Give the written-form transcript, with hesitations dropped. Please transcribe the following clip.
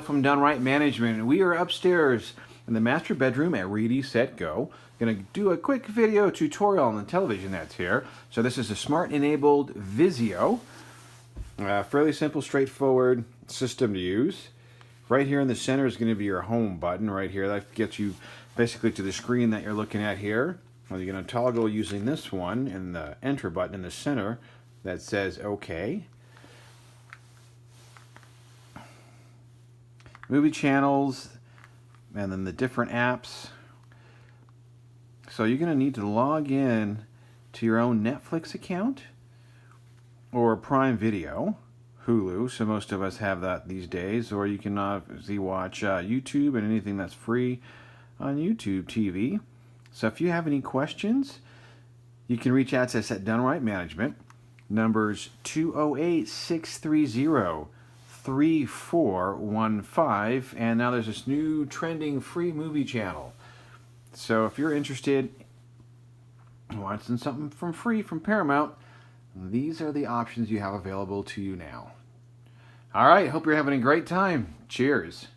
from DoneRight Management, and we are upstairs in the master bedroom at Reedy Set Go. Going to do a quick video tutorial on the television that's here. So this is a smart enabled Vizio. Fairly simple, straightforward system to use. Right here in the center is going to be your home button right here. That gets you basically to the screen that you're looking at here. Well, you're going to toggle using this one and the enter button in the center that says OK. Movie channels, and then the different apps. So you're going to need to log in to your own Netflix account or Prime Video, Hulu, so most of us have that these days, or you can obviously watch YouTube and anything that's free on YouTube TV. So if you have any questions, you can reach out to us at DoneRight Management. Numbers 208-630-3415, and now there's this new trending free movie channel. So if you're interested in watching something from free from Paramount, these are the options you have available to you now. All right, hope you're having a great time. Cheers.